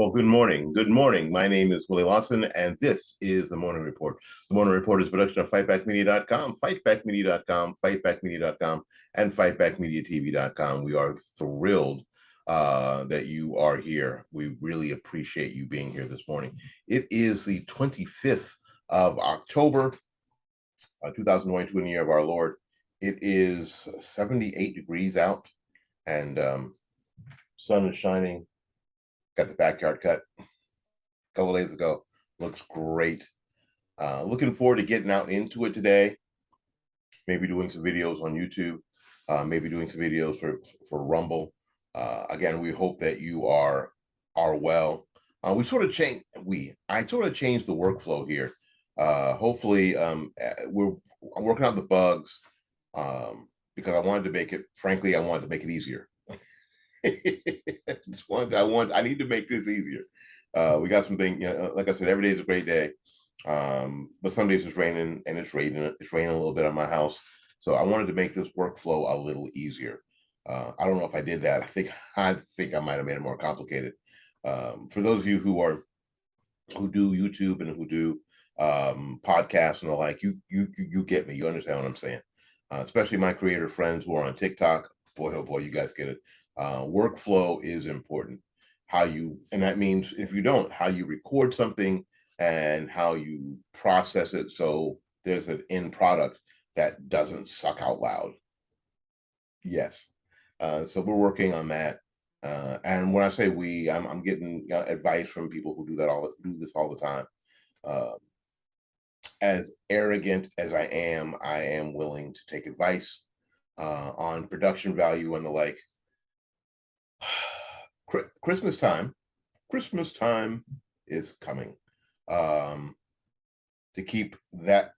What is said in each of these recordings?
Well, good morning. Good morning. My name is Willie Lawson, and this is the Morning Report. The Morning Report is a production of fightbackmedia.com, fightbackmedia.com, and fightbackmediatv.com. We are thrilled that you are here. We really appreciate you being here this morning. It is the 25th of October, 2022, in the year of our Lord. It is 78 degrees out, and sun is shining. Got the backyard cut a couple days ago. Looks great. Looking forward to getting out into it today. Maybe doing some videos on YouTube. Maybe doing some videos for Rumble. Again, we hope that you are well. I sort of changed the workflow here. Hopefully, I'm working out the bugs because I wanted to make it. Frankly, I wanted to make it easier. I need to make this easier. We got something, like I said, every day is a great day. But some days it's raining, and it's raining a little bit on my house. So I wanted to make this workflow a little easier. I don't know if I did that. I think I might have made it more complicated. For those of you who do YouTube and who do podcasts and the like, you get me. You understand what I'm saying? Especially my creator friends who are on TikTok. Boy, oh boy, you guys get it. Workflow is important. And that means if you don't, how you record something and how you process it so there's an end product that doesn't suck out loud. Yes. So we're working on that. And when I say we, I'm getting advice from people who do this all the time. As arrogant as I am willing to take advice on production value and the like. Christmas time is coming. To keep that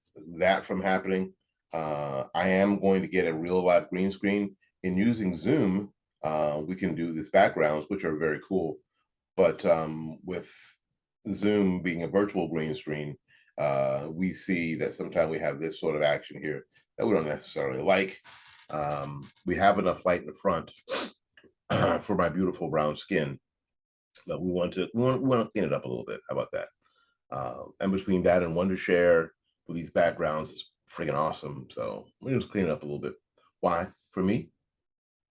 from happening, I am going to get a real live green screen. In using Zoom, we can do these backgrounds, which are very cool. But with Zoom being a virtual green screen, we see that sometimes we have this sort of action here that we don't necessarily like. We have enough light in the front for my beautiful brown skin, but we want to clean it up a little bit. How about that? And between that and Wondershare with these backgrounds, it's freaking awesome. So we're just clean it up a little bit. Why? For me?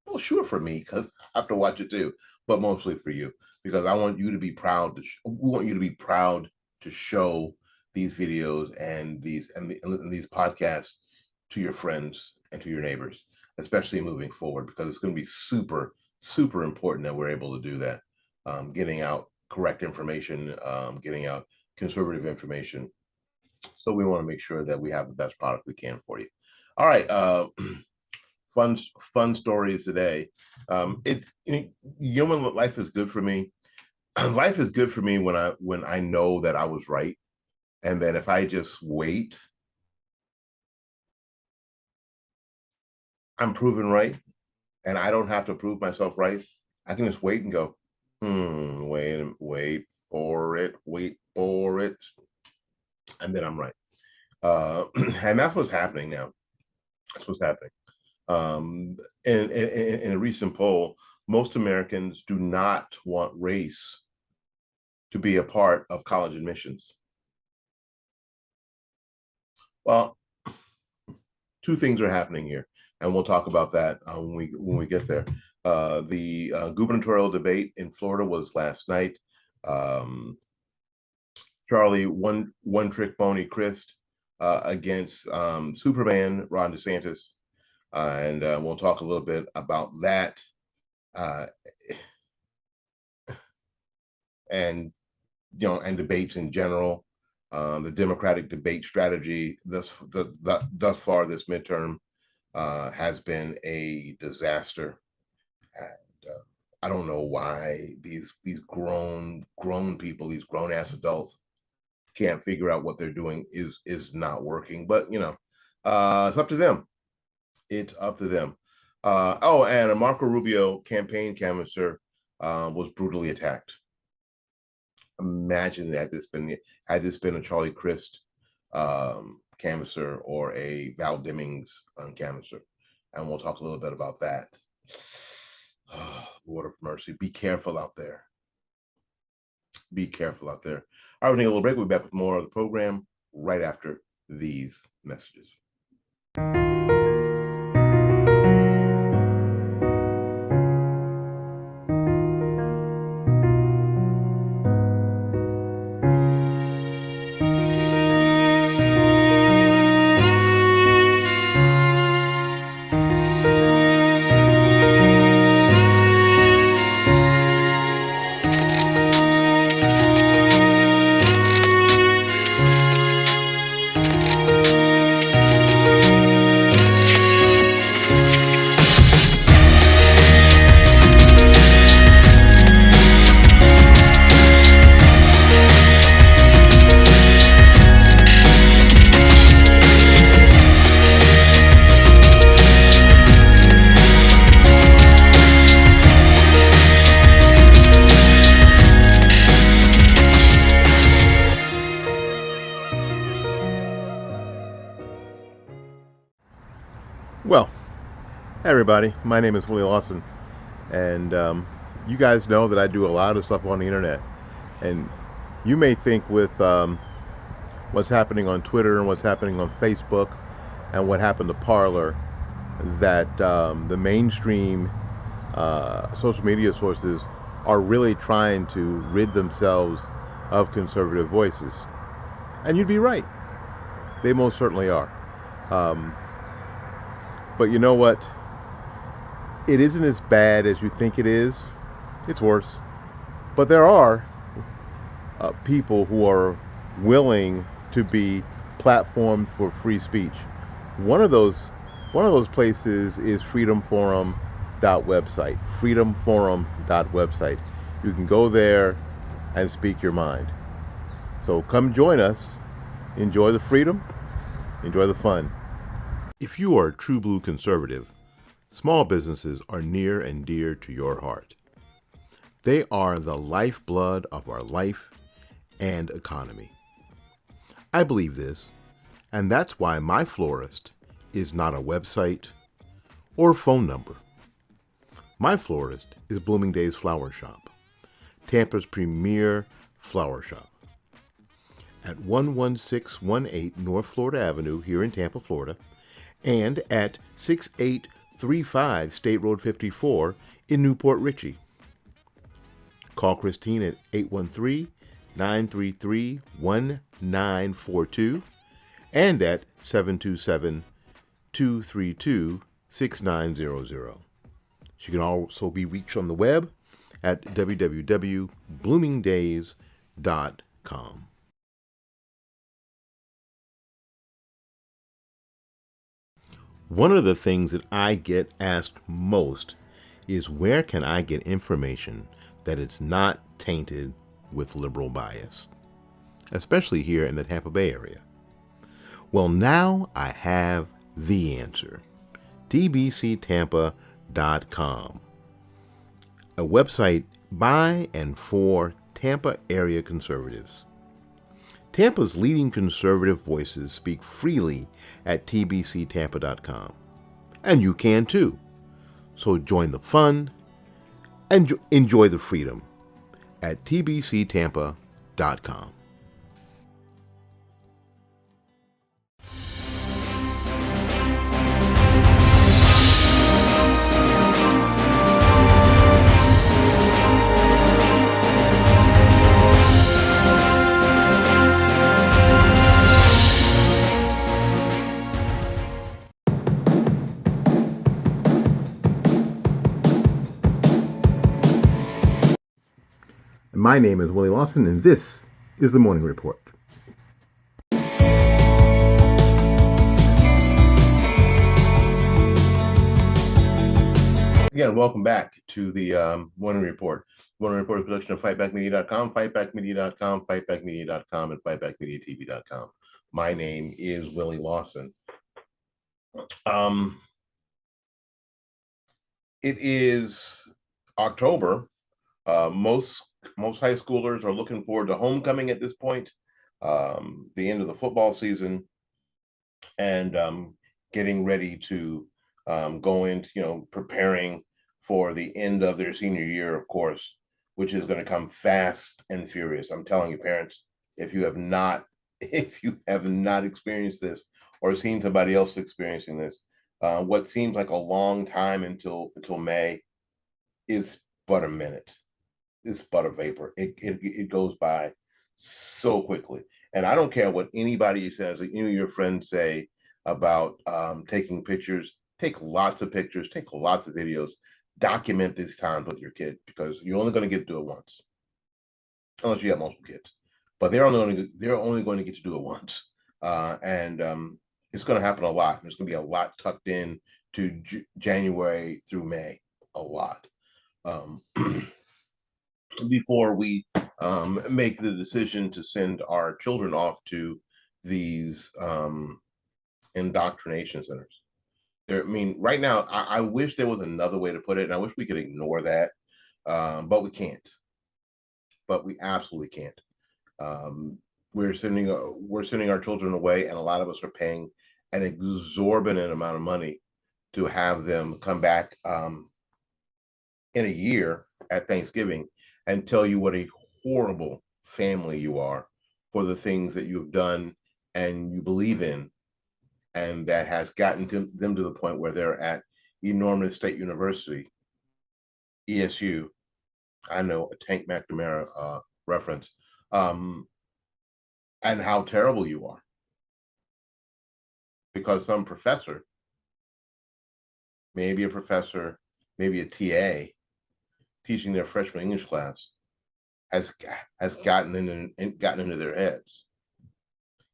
Well, sure, for me, because I have to watch it too, but mostly for you, because I want you to be proud. We want you to be proud to show these videos and these podcasts to your friends and to your neighbors, especially moving forward, because it's going to be super important that we're able to do that. Getting out correct information, getting out conservative information. So we want to make sure that we have the best product we can for you. All right. Fun stories today. When life is good for me. Life is good for me when I know that I was right, and that if I just wait, I'm proven right, and I don't have to prove myself right. I can just wait and go, wait for it, and then I'm right. And that's what's happening now. That's what's happening. In a recent poll, most Americans do not want race to be a part of college admissions. Well, two things are happening here, and we'll talk about that when we get there. The gubernatorial debate in Florida was last night. Charlie one trick pony Crist against Superman Ron DeSantis, and we'll talk a little bit about that. And debates in general. The Democratic debate strategy thus far this midterm has been a disaster. And I don't know why these grown people, these grown ass adults, can't figure out what they're doing is not working. But it's up to them. It's up to them. And a Marco Rubio campaign canvasser was brutally attacked. Imagine that had this been a Charlie Crist canvasser or a Val Demings canvasser, and we'll talk a little bit about that. Oh, Lord of mercy, be careful out there. be careful out there. All right, we're taking a little break. We'll be back with more of the program right after these messages. Well, hey everybody, my name is Willie Lawson, and you guys know that I do a lot of stuff on the internet. And you may think with what's happening on Twitter and what's happening on Facebook and what happened to Parler that the mainstream social media sources are really trying to rid themselves of conservative voices. And you'd be right. They most certainly are. But you know what? It isn't as bad as you think it is. It's worse. But there are people who are willing to be platformed for free speech. One of those places is freedomforum.website. Freedomforum.website. You can go there and speak your mind. So come join us. Enjoy the freedom. Enjoy the fun. If you are a true blue conservative, small businesses are near and dear to your heart. They are the lifeblood of our life and economy. I believe this, and that's why my florist is not a website or phone number. My florist is Blooming Days Flower Shop, Tampa's premier flower shop. At 11618 North Florida Avenue here in Tampa, Florida, and at 6835 State Road 54 in Newport Richey. Call Christine at 813-933-1942 and at 727-232-6900. She can also be reached on the web at www.bloomingdays.com. One of the things that I get asked most is where can I get information that is not tainted with liberal bias, especially here in the Tampa Bay area. Well, now I have the answer. tbctampa.com, a website by and for Tampa area conservatives. Tampa's leading conservative voices speak freely at tbctampa.com. And you can too. So join the fun and enjoy the freedom at tbctampa.com. My name is Willie Lawson, and this is the Morning Report. Again, welcome back to the Morning Report. Morning Report is a production of fightbackmedia.com, fightbackmedia.com, fightbackmedia.com, and fightbackmediatv.com. My name is Willie Lawson. It is October. Most high schoolers are looking forward to homecoming at this point, the end of the football season, and getting ready to go into, preparing for the end of their senior year, of course, which is going to come fast and furious. I'm telling you, parents, if you have not, if you have not experienced this or seen somebody else experiencing this, what seems like a long time until May is but a minute. It's but a vapor. It goes by so quickly. And I don't care what anybody says, like, your friends say about taking pictures. Take lots of pictures, take lots of videos, document these times with your kid, because you're only going to get to do it once, unless you have multiple kids. But they're only going to get to do it once, and it's going to happen a lot. There's going to be a lot tucked in to January through May, a lot. Before we make the decision to send our children off to these indoctrination centers. I mean, right now, I wish there was another way to put it, and I wish we could ignore that, but we can't. But we absolutely can't. We're sending our children away, and a lot of us are paying an exorbitant amount of money to have them come back in a year at Thanksgiving and tell you what a horrible family you are for the things that you've done and you believe in, and that has gotten them to the point where they're at enormous state university, ESU. I know, a Tank McNamara reference, and how terrible you are because some professor, maybe a professor, maybe a TA teaching their freshman English class has gotten into their heads.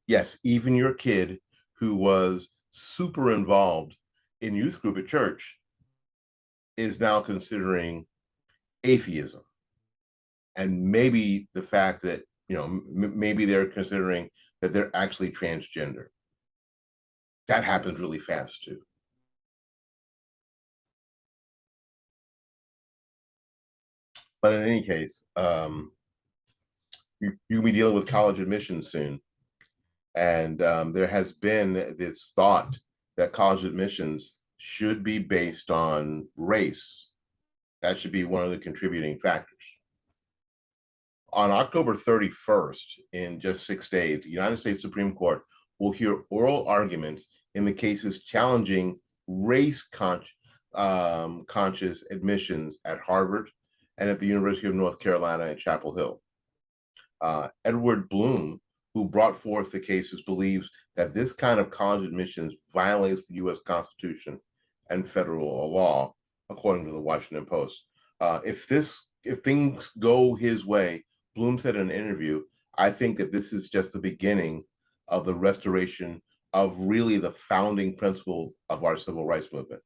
Yes, even your kid who was super involved in youth group at church is now considering atheism, and maybe the fact that maybe they're considering that they're actually transgender. That happens really fast too. But in any case, you'll be dealing with college admissions soon. And there has been this thought that college admissions should be based on race. That should be one of the contributing factors. On October 31st, in just 6 days, the United States Supreme Court will hear oral arguments in the cases challenging race-conscious admissions at Harvard and at the University of North Carolina at Chapel Hill. Edward Bloom, who brought forth the cases, believes that this kind of college admissions violates the U.S. Constitution and federal law, according to the Washington Post. If things go his way, Bloom said in an interview, I think that this is just the beginning of the restoration of really the founding principle of our civil rights movement.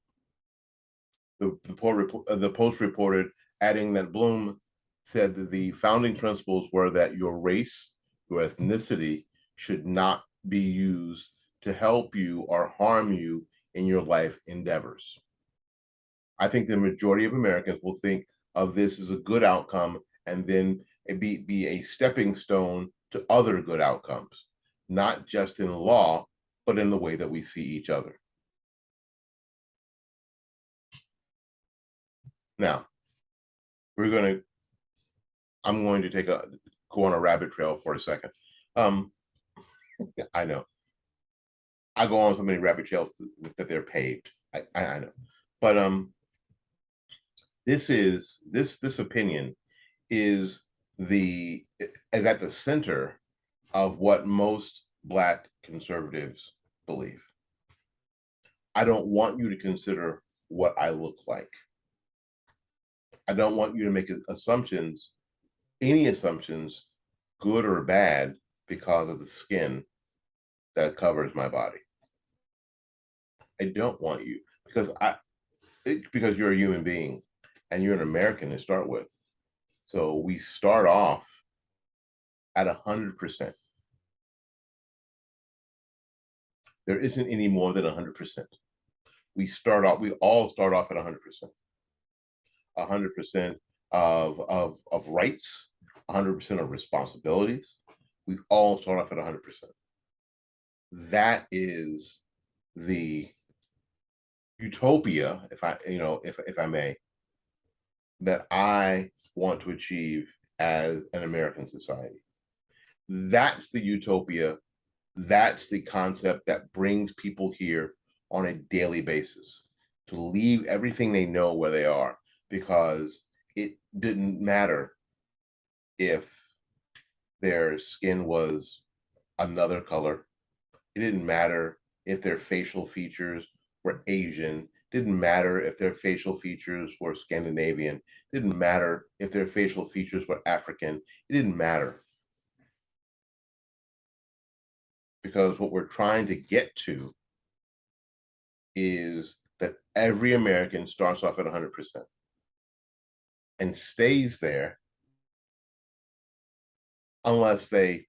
The Post reported, adding that Bloom said that the founding principles were that your race, your ethnicity should not be used to help you or harm you in your life endeavors. I think the majority of Americans will think of this as a good outcome, and then it be a stepping stone to other good outcomes, not just in law, but in the way that we see each other. Now, I'm going to go on a rabbit trail for a second. I know. I go on so many rabbit trails that they're paved. I know. But this opinion is at the center of what most Black conservatives believe. I don't want you to consider what I look like. I don't want you to make any assumptions, good or bad, because of the skin that covers my body. I don't want you, because you're a human being and you're an American to start with. So we start off at 100%. There isn't any more than 100%. We all start off at 100%. 100% of rights, 100% of responsibilities. We all start off at 100%. That is the utopia, if I may, that I want to achieve as an American society. That's the utopia. That's the concept that brings people here on a daily basis to leave everything they know where they are, because it didn't matter if their skin was another color. It didn't matter if their facial features were Asian. It didn't matter if their facial features were Scandinavian. It didn't matter if their facial features were African. It didn't matter, because what we're trying to get to is that every American starts off at 100% and stays there unless they,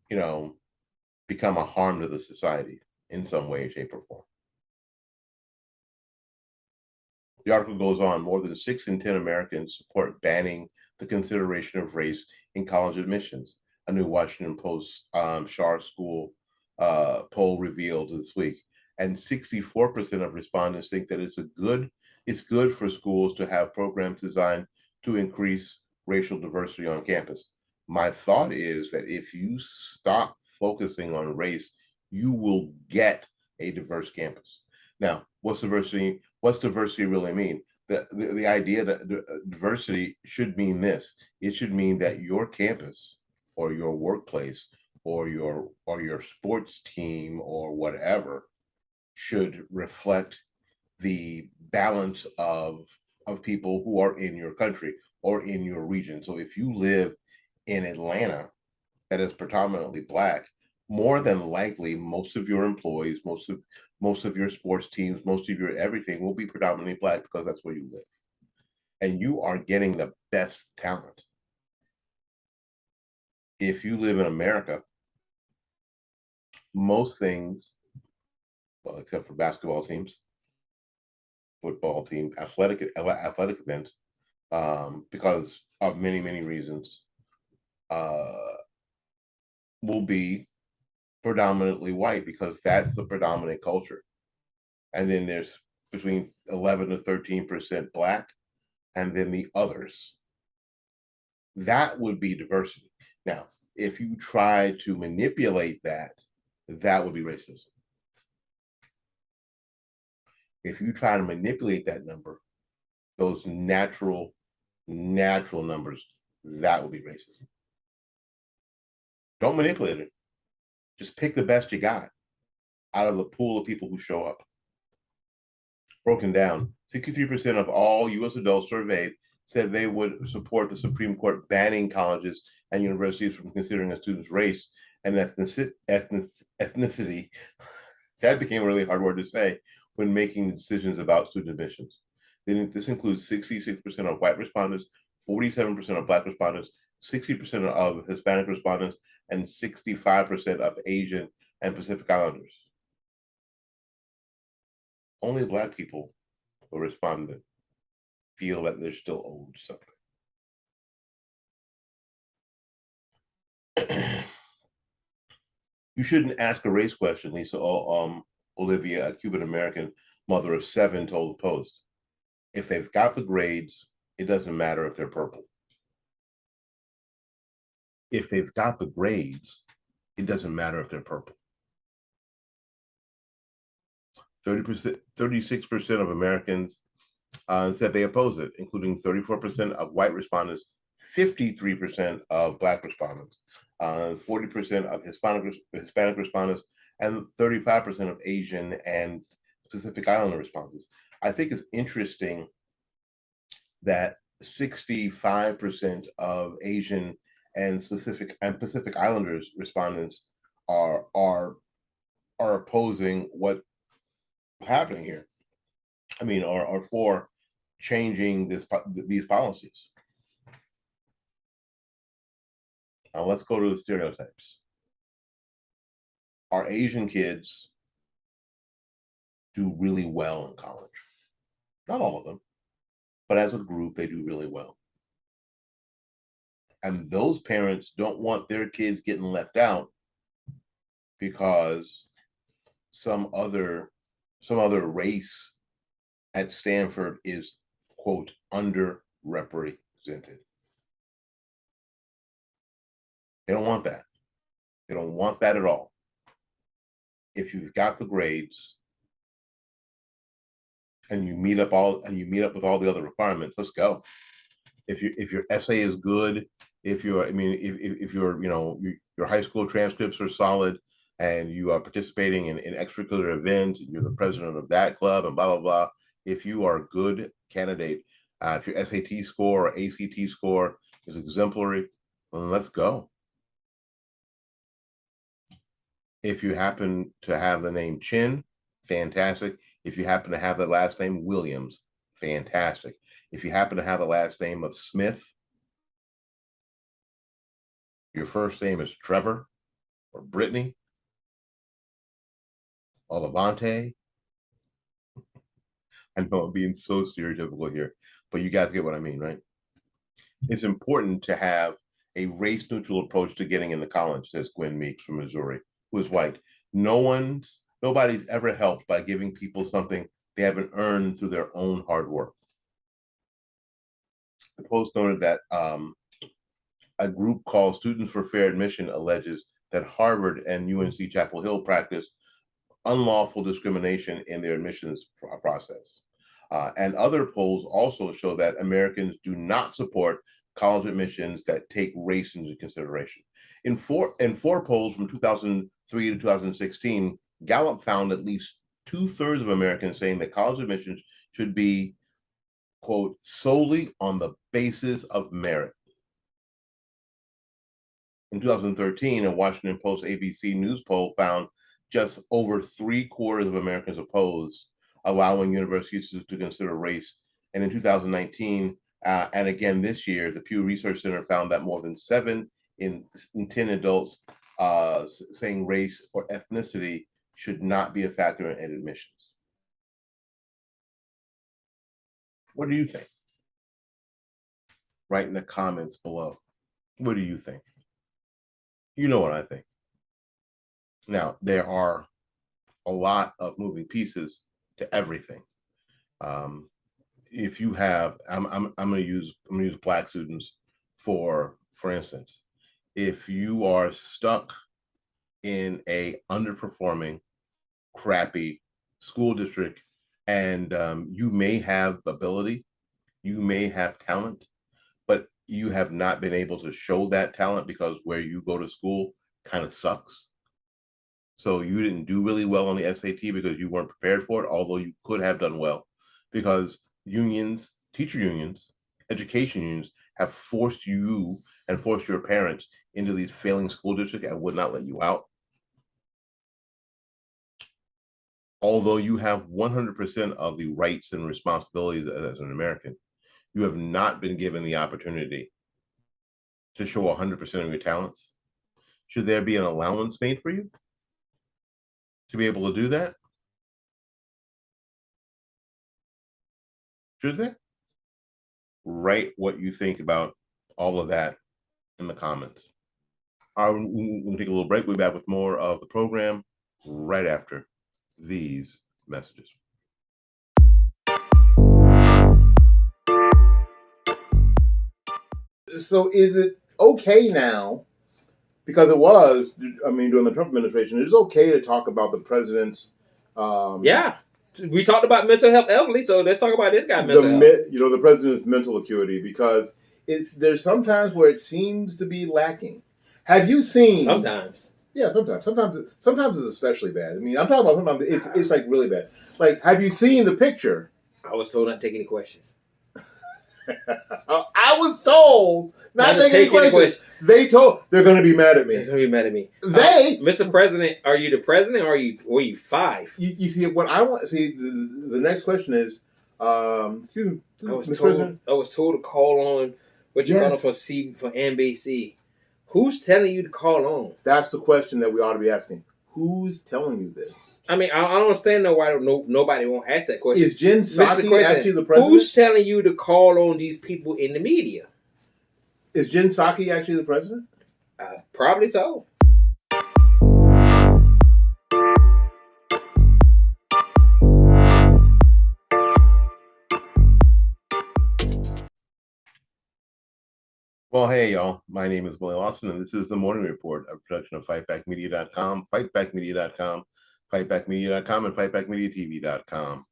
you know, become a harm to the society in some way, shape, or form. The article goes on, more than 6 in 10 Americans support banning the consideration of race in college admissions. A new Washington Post Schar School poll revealed this week. And 64% of respondents think that it's good for schools to have programs designed to increase racial diversity on campus. My thought is that if you stop focusing on race, you will get a diverse campus. Now, what's diversity really mean? The idea that diversity should mean this. It should mean that your campus or your workplace or your sports team or whatever should reflect the balance of people who are in your country or in your region. So if you live in Atlanta that is predominantly Black, more than likely most of your employees, most of your sports teams, most of your everything will be predominantly Black, because that's where you live. And you are getting the best talent. If you live in America, most things, well, except for basketball teams, football team, athletic events, because of many reasons, will be predominantly white, because that's the predominant culture. And then there's between 11 to 13% Black, and then the others. That would be diversity. Now, if you try to manipulate that, that would be racism. If you try to manipulate that number, those natural numbers, that would be racism. Don't manipulate it. Just pick the best you got out of the pool of people who show up. Broken down, 63% of all U.S. adults surveyed said they would support the Supreme Court banning colleges and universities from considering a student's race and ethnicity. That became a really hard word to say when making decisions about student admissions. This includes 66% of white respondents, 47% of Black respondents, 60% of Hispanic respondents, and 65% of Asian and Pacific Islanders. Only Black people who responded feel that they're still owed something. You shouldn't ask a race question, Lisa. Olivia, a Cuban American mother of 7, told the Post. If they've got the grades, it doesn't matter if they're purple. If they've got the grades, it doesn't matter if they're purple. 36% of Americans said they oppose it, including 34% of white respondents, 53% of Black respondents, 40% of Hispanic respondents, and 35% of Asian and Pacific Islander respondents. I think it's interesting that 65% of Asian and Pacific Islanders respondents are opposing what's happening here. I mean, are for changing these policies. Now let's go to the stereotypes. Our Asian kids do really well in college. Not all of them, but as a group, they do really well. And those parents don't want their kids getting left out because some other race at Stanford is, quote, underrepresented. They don't want that. They don't want that at all. If you've got the grades and you meet up with all the other requirements, let's go. If your essay is good, if your high school transcripts are solid and you are participating in extracurricular events, and you're the president of that club and blah blah blah. If you are a good candidate, if your SAT score or ACT score is exemplary, then let's go. If you happen to have the name Chin, fantastic. If you happen to have the last name Williams, fantastic. If you happen to have the last name of Smith, your first name is Trevor or Brittany or Levante. I know I'm being so stereotypical here, but you guys get what I mean, right? It's important to have a race-neutral approach to getting into college, says Gwen Meeks from Missouri, who is white. Nobody's ever helped by giving people something they haven't earned through their own hard work. The Post noted that a group called Students for Fair Admission alleges that Harvard and UNC Chapel Hill practice unlawful discrimination in their admissions process. And other polls also show that Americans do not support college admissions that take race into consideration. In four polls from 2003 to 2016, Gallup found at least 2/3 of Americans saying that college admissions should be, quote, solely on the basis of merit. In 2013, a Washington Post ABC News poll found just over 3/4 of Americans opposed allowing universities to consider race. And in 2019, and again this year, the Pew Research Center found that more than 7 in 10 adults saying race or ethnicity should not be a factor in admissions. What do you think? Write in the comments below. What do you think? You know what I think. Now, there are a lot of moving pieces to everything. If you have, I'm going to use Black students for instance. If you are stuck in a underperforming, crappy school district, and you may have ability, you may have talent, but you have not been able to show that talent because where you go to school kind of sucks. So you didn't do really well on the SAT because you weren't prepared for it, although you could have done well, because unions, teacher unions, education unions have forced you and forced your parents into these failing school districts and would not let you out. Although you have 100% of the rights and responsibilities as an American, you have not been given the opportunity to show 100% of your talents. Should there be an allowance made for you to be able to do that? Should there? Write what you think about all of that in the comments. We'll take a little break. We'll be back with more of the program right after these messages. So is it okay now, because it was, during the Trump administration, it is okay to talk about the president's yeah. We talked about mental health elderly, so let's talk about this guy's mental health. The president's mental acuity, because there's sometimes where it seems to be lacking. Have you seen? Sometimes. Yeah, sometimes it's especially bad. I'm talking about sometimes it's like really bad. Like, have you seen the picture? I was told not to take any questions. I was told not to take any questions. They're going to be mad at me. They're going to be mad at me. Mr. President, are you the president, or were you 5? You see what I want? See, the next question is, excuse me, Mr. President. I was told to call on what you call it for NBC. Who's telling you to call on? That's the question that we ought to be asking. Who's telling you this? I don't understand why nobody won't ask that question. Is Jen Psaki actually the president? Who's telling you to call on these people in the media? Is Jen Psaki actually the president? Probably so. Well, hey, y'all. My name is Willie Lawson, and this is the Morning Report, a production of fightbackmedia.com, fightbackmedia.com, fightbackmedia.com, and fightbackmediatv.com.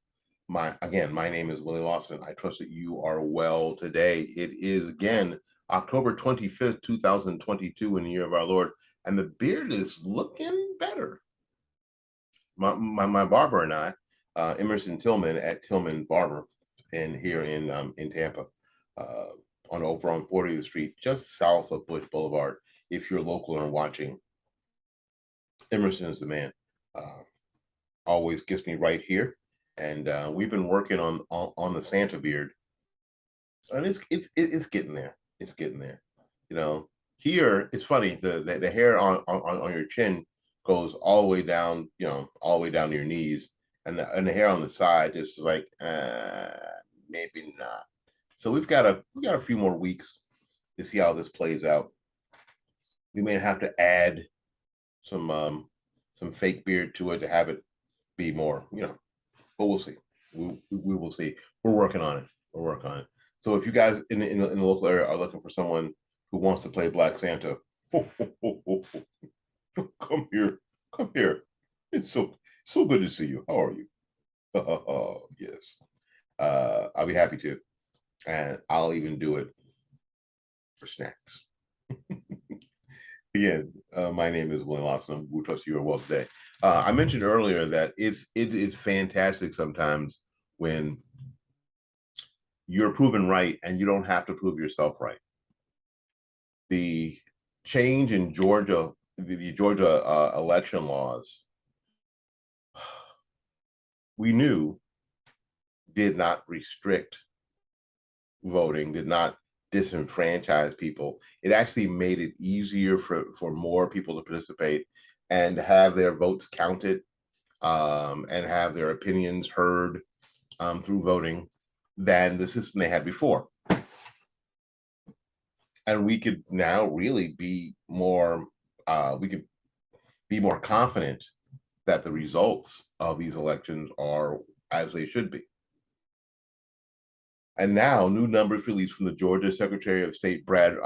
My name is Willie Lawson. I trust that you are well today. It is again October 25th, 2022, in the year of our Lord, and the beard is looking better. My barber and I, Emerson Tillman at Tillman Barber, and here in Tampa, over on 40th Street, just south of Bush Boulevard. If you're local and watching, Emerson is the man. Always gets me right here, and we've been working on the Santa beard, and it's getting there. It's getting there. You know, here it's funny. The hair on your chin goes all the way down. You know, all the way down to your knees, and the hair on the side is like maybe not. So we got a few more weeks to see how this plays out. We may have to add some fake beard to it to have it be more, but we'll see. We will see. We're working on it. We're working on it. So if you guys in the local area are looking for someone who wants to play Black Santa, come here, come here. It's so good to see you. How are you? Yes. I'll be happy to, and I'll even do it for snacks. Again, my name is Willie Lawson. We trust you are well today. I mentioned earlier that it is fantastic sometimes when you're proven right and you don't have to prove yourself right. The change in Georgia, the Georgia election laws, we knew did not restrict voting, did not disenfranchise people. It actually made it easier for more people to participate and have their votes counted, and have their opinions heard through voting than the system they had before. And we could now really be more confident that the results of these elections are as they should be. And now new numbers released from the Georgia Secretary of State, Brad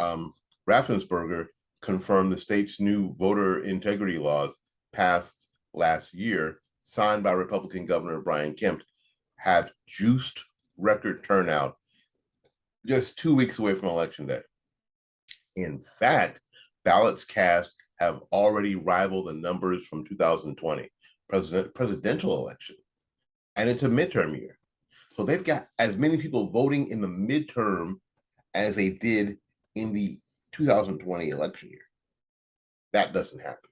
Raffensperger, confirmed the state's new voter integrity laws passed last year, signed by Republican Governor Brian Kemp, have juiced record turnout just 2 weeks away from Election Day. In fact, ballots cast have already rivaled the numbers from 2020 presidential election, and it's a midterm year. So they've got as many people voting in the midterm as they did in the 2020 election year. That doesn't happen.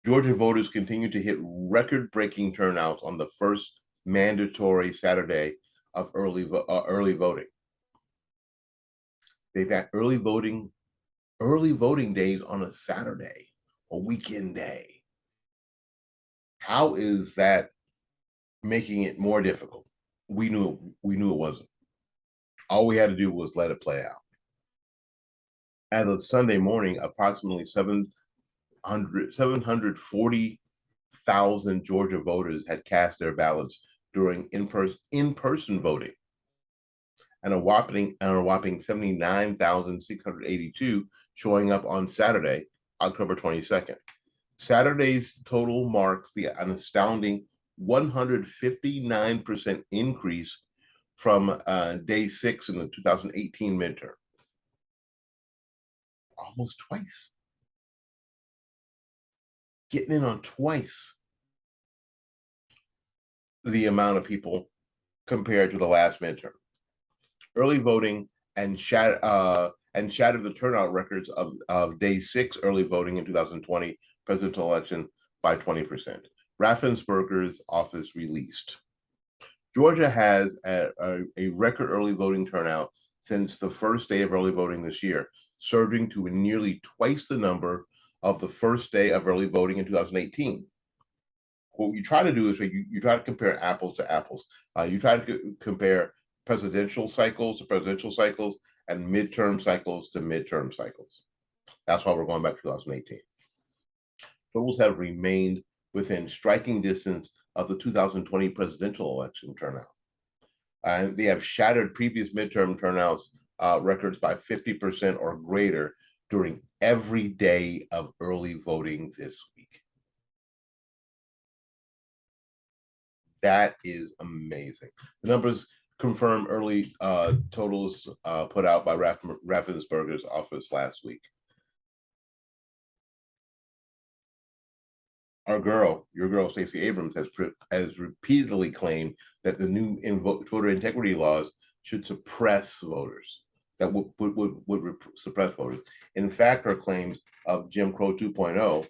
Georgia voters continue to hit record-breaking turnouts on the first mandatory Saturday of early voting. They've got early voting days on a Saturday, a weekend day. How is that making it more difficult? We knew it wasn't. All we had to do was let it play out. As of Sunday morning, approximately 740,000 Georgia voters had cast their ballots during in-person voting, and a whopping 79,682 showing up on Saturday, October 22nd. Saturday's total marks an astounding 159% increase from day 6 in the 2018 midterm. Almost twice. Getting in on twice the amount of people compared to the last midterm. Early voting and shattered the turnout records of day 6 early voting in 2020 presidential election by 20%. Raffensperger's office released. Georgia has a record early voting turnout since the first day of early voting this year, surging to nearly twice the number of the first day of early voting in 2018. What you try to do is you try to compare apples to apples. You try to compare presidential cycles to presidential cycles and midterm cycles to midterm cycles. That's why we're going back to 2018. Totals have remained within striking distance of the 2020 presidential election turnout. And they have shattered previous midterm turnouts records by 50% or greater during every day of early voting this week. That is amazing. The numbers confirm early totals put out by Raffensperger's office last week. Your girl, Stacey Abrams, has repeatedly claimed that the new voter integrity laws should suppress voters, that would suppress voters. In fact, her claims of Jim Crow 2.0,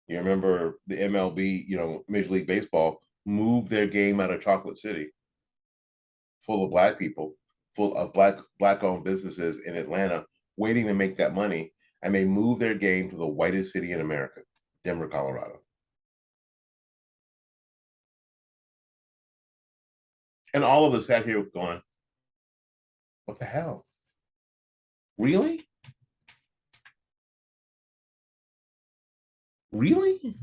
you remember the MLB, Major League Baseball, moved their game out of Chocolate City, full of Black people, full of Black-owned businesses in Atlanta, waiting to make that money, and they moved their game to the whitest city in America, Denver, Colorado. And all of us sat here going, what the hell? Really? Really?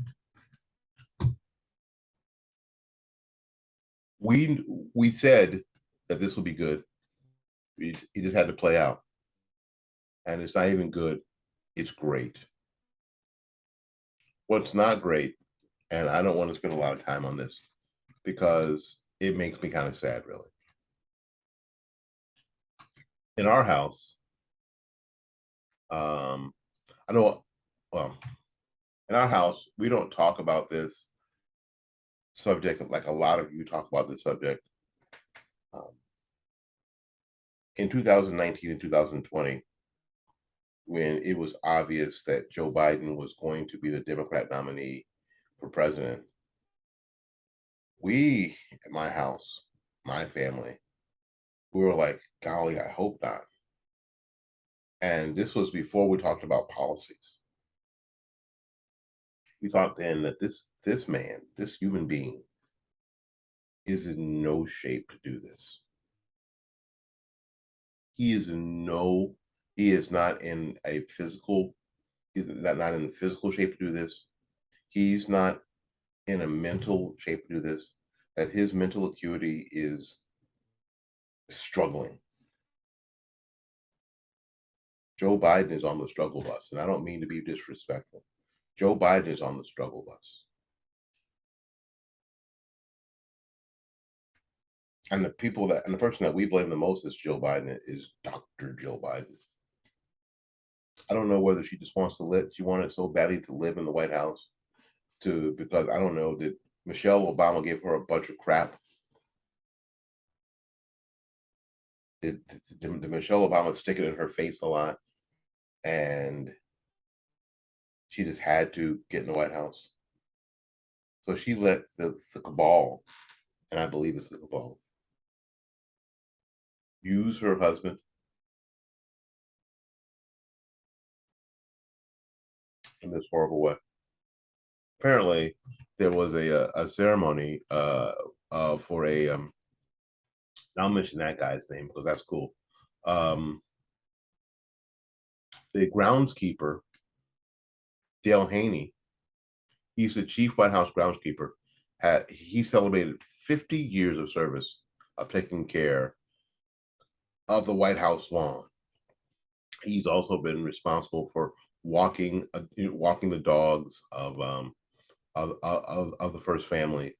We said that this would be good. It just had to play out. And it's not even good. It's great. What's not great, and I don't want to spend a lot of time on this because it makes me kind of sad, really. In our house, I know, well, in our house, we don't talk about this subject like a lot of you talk about this subject. In 2019 and 2020, when it was obvious that Joe Biden was going to be the Democrat nominee for president, we at my house, my family, we were like, golly, I hope not. And this was before we talked about policies. We thought then that this man, this human being, is in no shape to do this. He is not in a physical, he's not in the physical shape to do this. He's not in a mental shape to do this. That his mental acuity is struggling. Joe Biden is on the struggle bus, and I don't mean to be disrespectful. Joe Biden is on the struggle bus. And the person that we blame the most is Joe Biden, is Dr. Joe Biden. I don't know whether she just wants to live, she wanted so badly to live in the White House because I don't know, did Michelle Obama give her a bunch of crap? Did Michelle Obama stick it in her face a lot? And she just had to get in the White House. So she let the cabal, and I believe it's the cabal, use her husband in this horrible way. Apparently, there was a ceremony for a I'll mention that guy's name because that's cool. The groundskeeper, Dale Haney, he's the chief White House groundskeeper. He celebrated 50 years of service of taking care of the White House lawn. He's also been responsible for walking the dogs of the first family.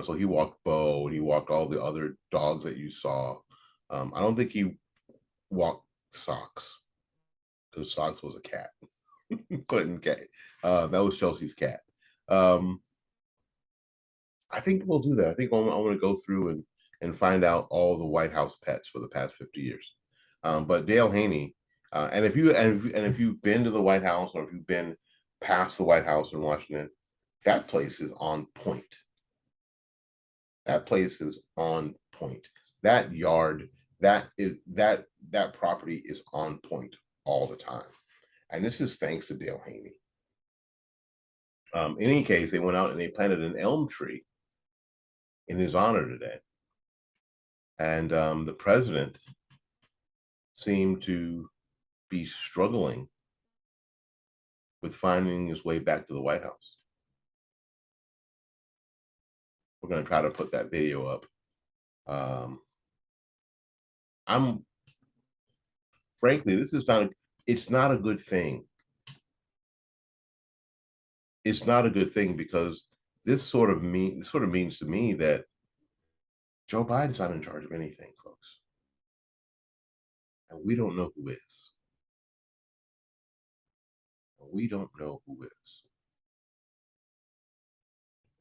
So he walked Bo, and he walked all the other dogs that you saw. I don't think he walked Socks, because Socks was a cat. Couldn't cat. That was Chelsea's cat. I think we'll do that. I think I want to go through and find out all the White House pets for the past 50 years. But Dale Haney, and if you've been to the White House, or if you've been past the White House in Washington, that place is on point. That place is on point. That yard, that property is on point all the time. And this is thanks to Dale Haney. In any case, they went out and they planted an elm tree in his honor today. And the president seemed to be struggling with finding his way back to the White House. We're going to try to put that video up. frankly, this is not. It's not a good thing. It's not a good thing because this sort of means to me that Joe Biden's not in charge of anything, folks, and we don't know who is. We don't know who is.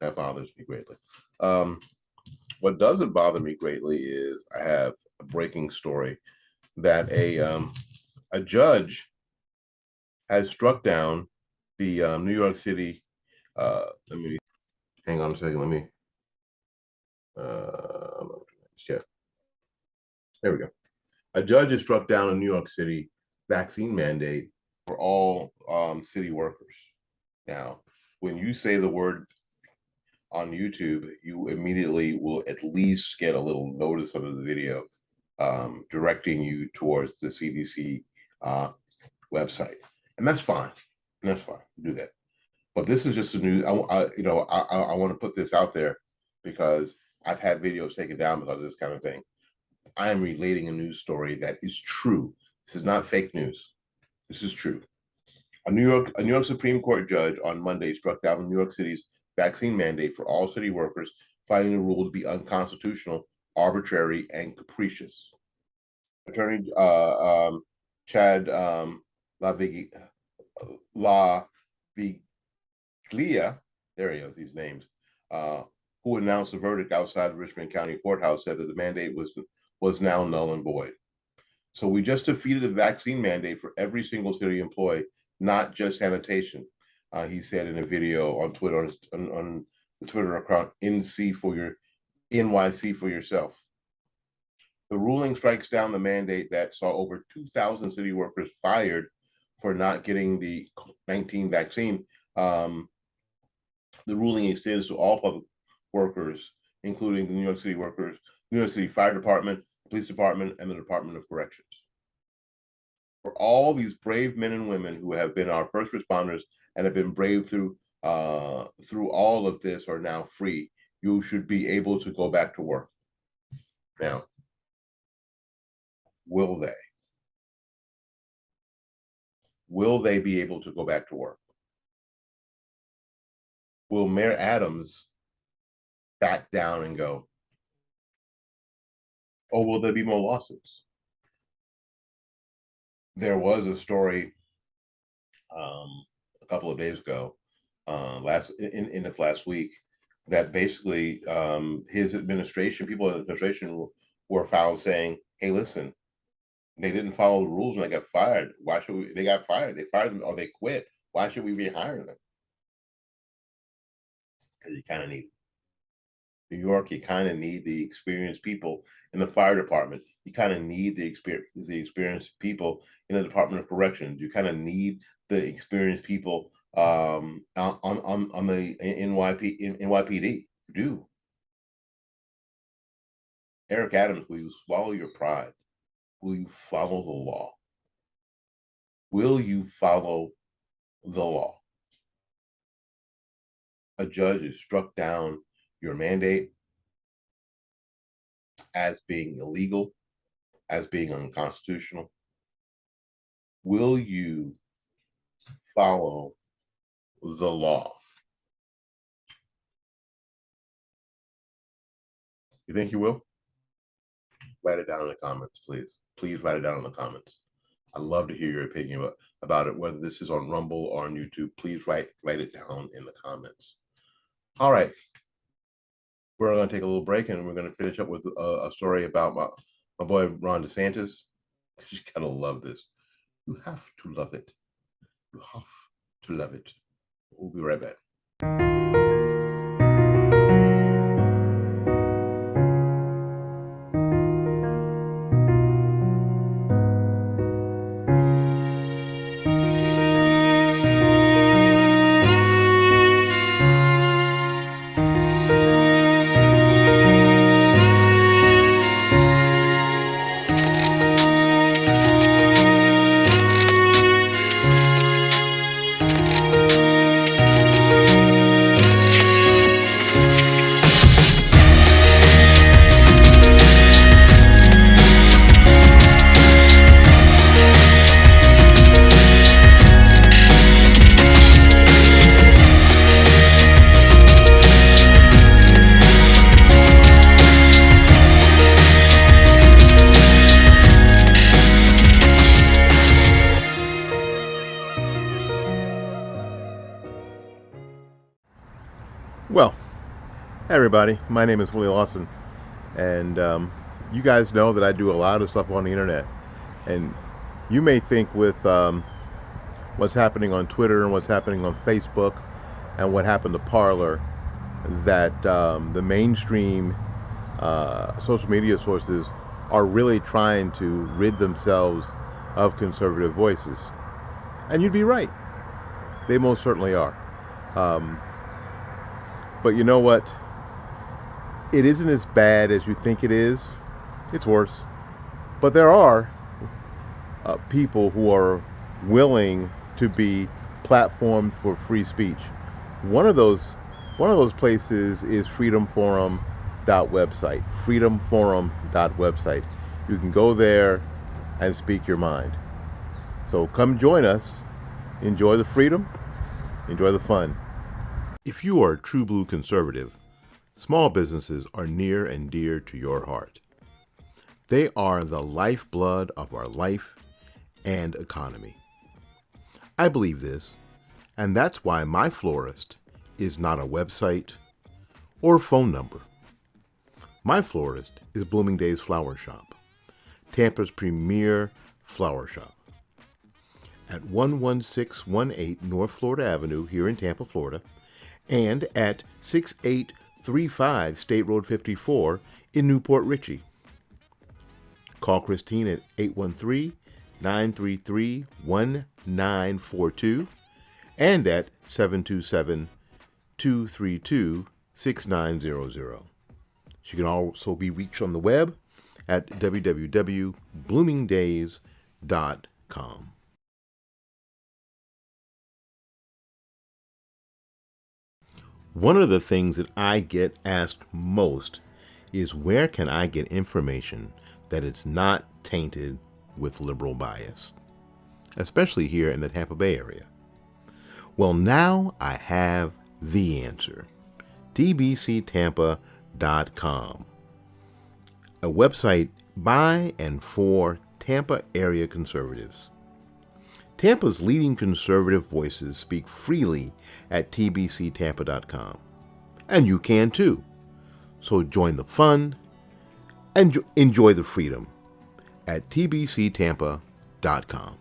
That bothers me greatly. What doesn't bother me greatly is I have a breaking story that a judge has struck down the New York City. Let me hang on a second. Let me. Yeah, there we go. A judge has struck down a New York City vaccine mandate for all city workers. Now, when you say the word on YouTube, you immediately will at least get a little notice under the video directing you towards the CDC website, and that's fine. And that's fine. Do that. But this is just a new. I want to put this out there because I've had videos taken down because of this kind of thing. I am relating a news story that is true. This is not fake news. This is true. A New York Supreme Court judge on Monday struck down New York City's vaccine mandate for all city workers, finding the rule to be unconstitutional, arbitrary, and capricious. Attorney Chad La Viglia, there he is, these names, who announced the verdict outside the Richmond County Courthouse, said that the mandate was now null and void. So we just defeated the vaccine mandate for every single city employee, not just sanitation. He said in a video on Twitter, on the Twitter account NYC for yourself. The ruling strikes down the mandate that saw over 2,000 city workers fired for not getting the COVID-19 vaccine. The ruling extends to all public workers, including the New York City workers, New York City Fire Department, Police Department, and the Department of Corrections. For all these brave men and women who have been our first responders and have been brave through all of this are now free. You should be able to go back to work. Now, will they? Will they be able to go back to work? Will Mayor Adams back down and go, or will there be more lawsuits? There was a story a couple of days ago, in this last week, that basically his administration, people in the administration were found saying, "Hey, listen, they didn't follow the rules and they got fired. Why should we?" They got fired. They fired them or they quit. Why should we be hiring them? Because you kind of need New York. You kind of need the experienced people in the fire department. You kind of need the experienced people in the Department of Corrections. You kind of need the experienced people on the NYPD. You do. Eric Adams, will you swallow your pride? Will you follow the law? Will you follow the law? A judge has struck down your mandate as being illegal, as being unconstitutional. Will you follow the law? You think you will? Write it down in the comments, please. Please write it down in the comments. I'd love to hear your opinion about it, whether this is on Rumble or on YouTube. Please write it down in the comments. All right. We're going to take a little break and we're going to finish up with a story about my boy Ron DeSantis. You gotta love this. You have to love it. You have to love it. We'll be right back. Well, hey everybody, my name is Willie Lawson, and you guys know that I do a lot of stuff on the internet. And you may think with what's happening on Twitter and what's happening on Facebook and what happened to Parler that the mainstream social media sources are really trying to rid themselves of conservative voices. And you'd be right. They most certainly are. Um, but you know what? It isn't as bad as you think it is. It's worse. But there are people who are willing to be platformed for free speech. One of those one of those places is freedomforum.website. Freedomforum.website. You can go there and speak your mind. So come join us. Enjoy the freedom. Enjoy the fun. If you are a true blue conservative, small businesses are near and dear to your heart. They are the lifeblood of our life and economy. I believe this, and that's why my florist is not a website or phone number. My florist is Blooming Days Flower Shop, Tampa's premier flower shop. At 11618 North Florida Avenue here in Tampa, Florida, and at 6835 State Road 54 in Newport Richey. Call Christine at 813-933-1942 and at 727-232-6900. She can also be reached on the web at www.bloomingdays.com. One of the things that I get asked most is where can I get information that is not tainted with liberal bias, especially here in the Tampa Bay area. Well, now I have the answer. tbctampa.com, a website by and for Tampa area conservatives. Tampa's leading conservative voices speak freely at tbctampa.com, and you can too. So join the fun and enjoy the freedom at tbctampa.com.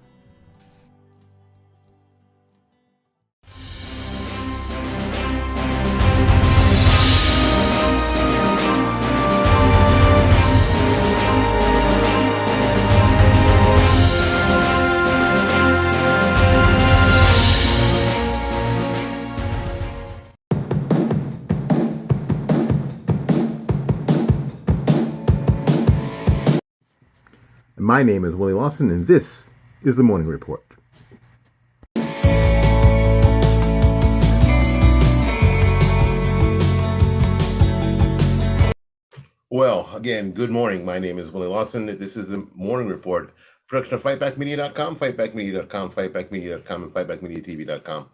My name is Willie Lawson, and this is the Morning Report. Well, again, good morning. My name is Willie Lawson. This is the Morning Report. Production of fightbackmedia.com, fightbackmedia.com, fightbackmedia.com, and fightbackmediatv.com.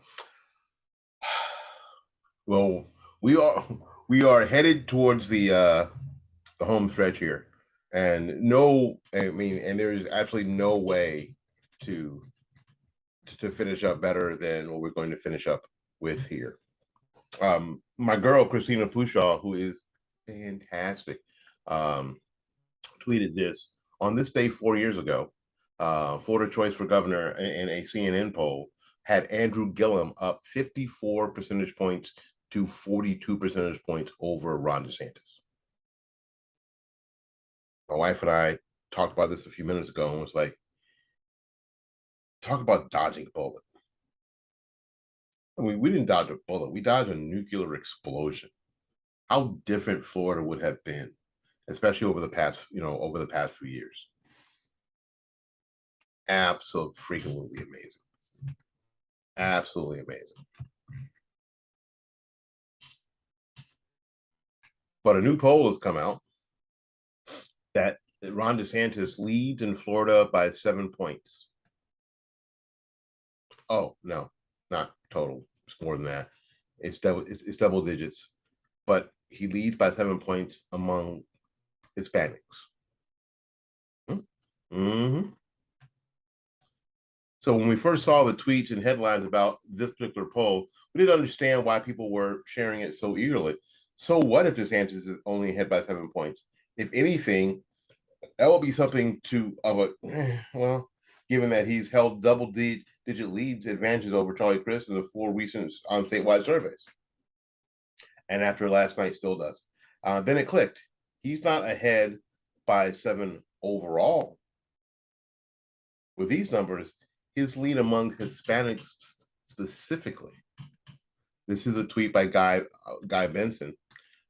Well, we are headed towards the home stretch here, and there is absolutely no way to finish up better than what we're going to finish up with here. My girl Christina Pushaw, who is fantastic, tweeted this on this day 4 years ago. Florida choice for governor in a CNN poll had Andrew Gillum up 54 percentage points to 42 percentage points over Ron DeSantis. My wife and I talked about this a few minutes ago and was like, talk about dodging a bullet. I mean, we didn't dodge a bullet. We dodged a nuclear explosion. How different Florida would have been, especially over the past 3 years. Absolutely amazing. Absolutely amazing. But a new poll has come out that Ron DeSantis leads in Florida by 7 points. Oh, no, not total. It's more than that. It's double digits. But he leads by 7 points among Hispanics. Mm-hmm. So when we first saw the tweets and headlines about this particular poll, we didn't understand why people were sharing it so eagerly. So what if DeSantis is only ahead by 7 points? If anything, that will be something well, given that he's held double-digit leads advantages over Charlie Crist in the 4 recent statewide surveys. And after last night, still does. Then it clicked. He's not ahead by 7 overall. With these numbers, his lead among Hispanics specifically. This is a tweet by Guy Benson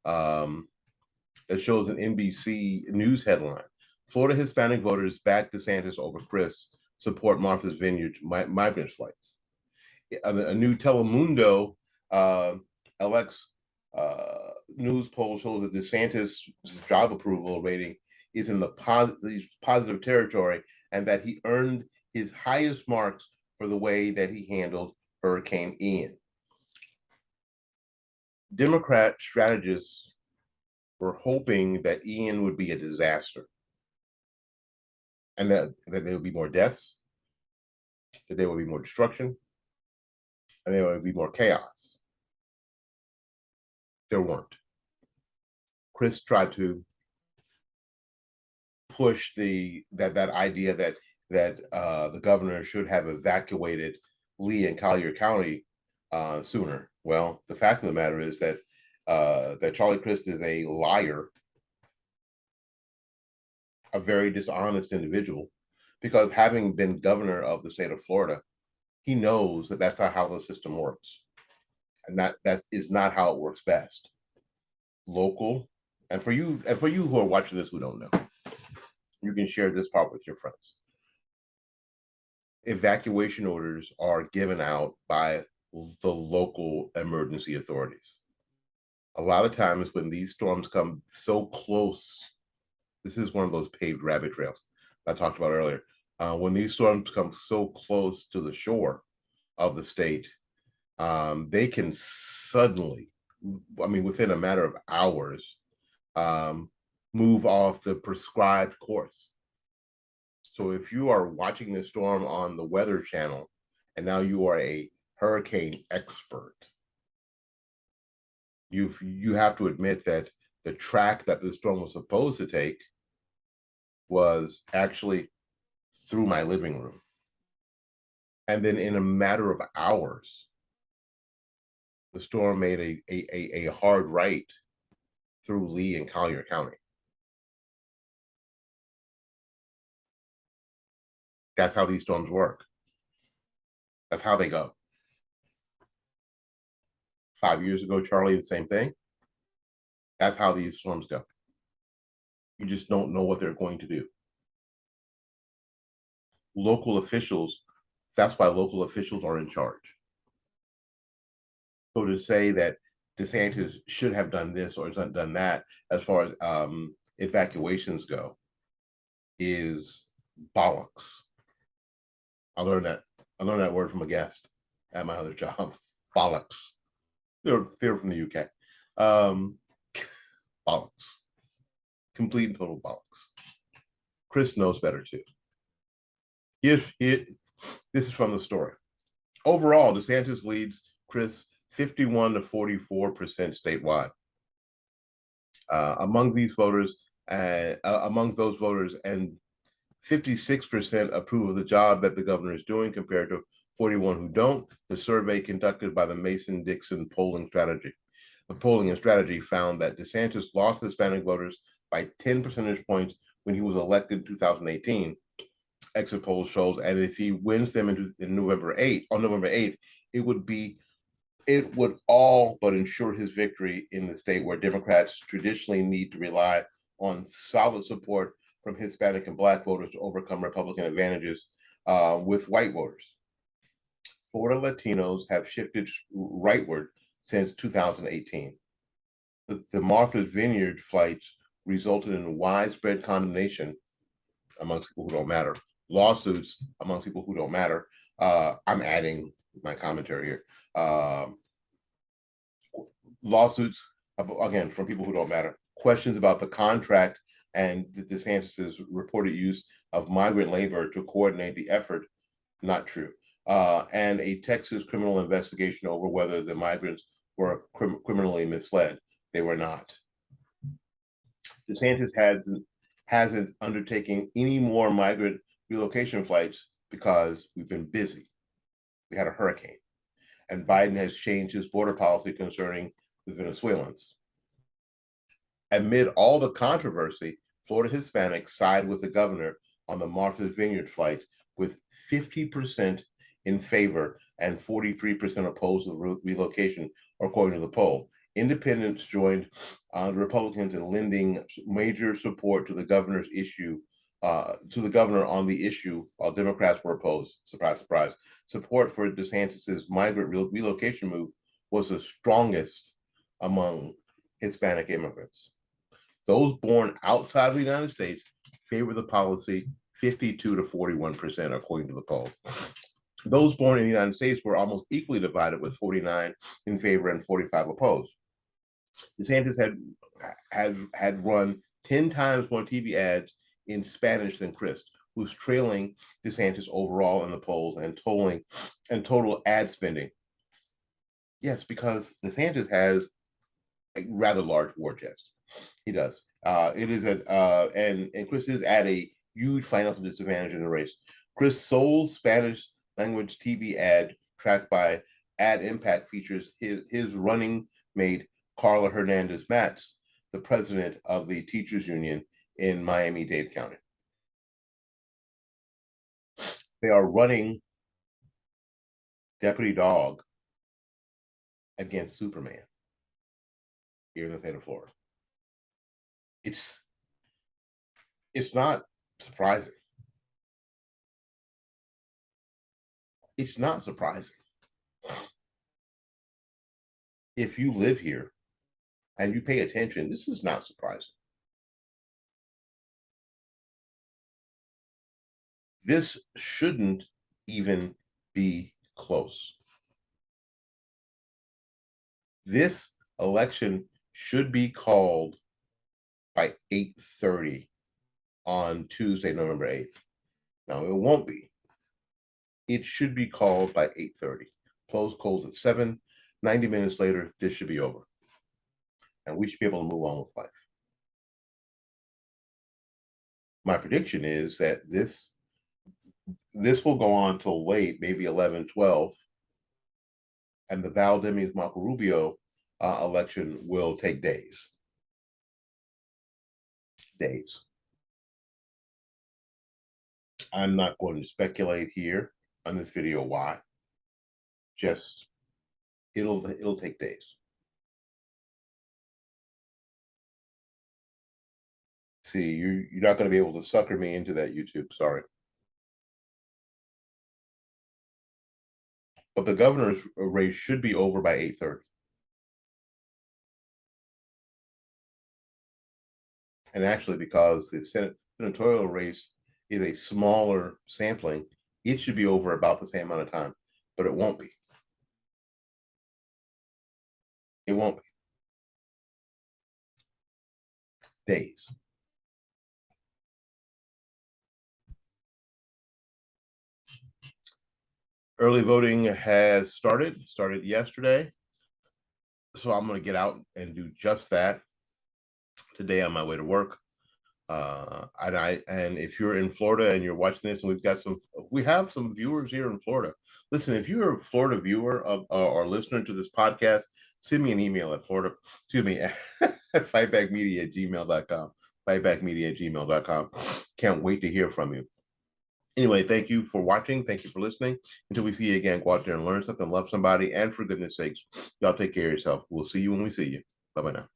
that shows an NBC News headline. Florida Hispanic voters back DeSantis over Crist, support Martha's Vineyard migrant flights. A new Telemundo LX news poll shows that DeSantis' job approval rating is in the positive territory, and that he earned his highest marks for the way that he handled Hurricane Ian. Democrat strategists were hoping that Ian would be a disaster, and that there would be more deaths, that there would be more destruction, and there would be more chaos. There weren't. Crist tried to push that idea that the governor should have evacuated Lee and Collier County sooner. Well, the fact of the matter is that Charlie Crist is a liar, a very dishonest individual, because having been governor of the state of Florida, he knows that that's not how the system works, and that is not how it works best. Local, and for you who are watching this who don't know, you can share this part with your friends. Evacuation orders are given out by the local emergency authorities. A lot of times when these storms come so close, this is one of those paved rabbit trails I talked about earlier. When these storms come so close to the shore of the state, they can suddenly, within a matter of hours, move off the prescribed course. So if you are watching this storm on the Weather Channel, and now you are a hurricane expert, you have to admit that the track that the storm was supposed to take was actually through my living room. And then in a matter of hours, the storm made a hard right through Lee and Collier County. That's how these storms work. That's how they go. 5 years ago, Charlie, the same thing. That's how these storms go. You just don't know what they're going to do. Local officials, that's why local officials are in charge. So to say that DeSantis should have done this or has not done that as far as evacuations go is bollocks. I learned that word from a guest at my other job. Bollocks. They're from the UK. Bollocks. Complete and total bollocks. Crist knows better too. This is from the story. Overall, DeSantis leads Crist 51 to 44% statewide. Among those voters, and 56% approve of the job that the governor is doing, compared to 41 who don't. The survey conducted by the Mason-Dixon polling strategy. The polling and strategy found that DeSantis lost Hispanic voters by 10 percentage points when he was elected in 2018. Exit poll shows, and if he wins them on November 8th, it would all but ensure his victory in the state where Democrats traditionally need to rely on solid support from Hispanic and Black voters to overcome Republican advantages with white voters. Florida Latinos have shifted rightward since 2018. The Martha's Vineyard flights resulted in widespread condemnation amongst people who don't matter, lawsuits amongst people who don't matter. I'm adding my commentary here. Lawsuits, again, from people who don't matter. Questions about the contract and DeSantis' reported use of migrant labor to coordinate the effort Not true. And a Texas criminal investigation over whether the migrants were criminally misled. They were not. DeSantis hasn't undertaken any more migrant relocation flights because we've been busy. We had a hurricane, and Biden has changed his border policy concerning the Venezuelans. Amid all the controversy, Florida Hispanics side with the governor on the Martha's Vineyard flight, with 50% in favor and 43% opposed to the relocation, according to the poll. Independents joined the Republicans in lending major support to the governor's issue, to the governor on the issue, while Democrats were opposed. Surprise, surprise. Support for DeSantis's migrant relocation move was the strongest among Hispanic immigrants. Those born outside of the United States favor the policy 52 to 41%, according to the poll. Those born in the United States were almost equally divided, with 49 in favor and 45 opposed. DeSantis had run 10 times more TV ads in Spanish than Christ, who's trailing DeSantis overall in the polls and total ad spending. Yes, because DeSantis has a rather large war chest. He does. It is and Chris is at a huge financial disadvantage in the race. Chris Soule's Spanish language TV ad, tracked by Ad Impact, features his running mate Carla Hernandez Matz, the president of the teachers union in Miami-Dade County. They are running Deputy Dog against Superman here in the state of Florida. It's not surprising. It's not surprising. If you live here and you pay attention, this is not surprising. This shouldn't even be close. This election should be called by 8:30 on Tuesday, November 8th. Now, it won't be. It should be called by 8:30. Polls at 7. 90 minutes later, this should be over. And we should be able to move on with life. My prediction is that this will go on till late, maybe 11, 12. And the Val Demings Marco Rubio election will take days. Days. I'm not going to speculate here on this video why. Just it'll take days. See, you're not going to be able to sucker me into that, YouTube. Sorry. But the governor's race should be over by 8:30. And actually, because the senatorial race is a smaller sampling, it should be over about the same amount of time, but it won't be. It won't be. Days. Early voting has started yesterday. So I'm going to get out and do just that today on my way to work. And if you're in Florida and you're watching this, and we have some viewers here in Florida. Listen, if you're a Florida viewer or listener to this podcast, send me an email at fightbackmedia@gmail.com. Fightbackmedia@gmail.com. Can't wait to hear from you. Anyway, thank you for watching. Thank you for listening. Until we see you again, go out there and learn something, love somebody, and for goodness sakes, y'all take care of yourself. We'll see you when we see you. Bye-bye now.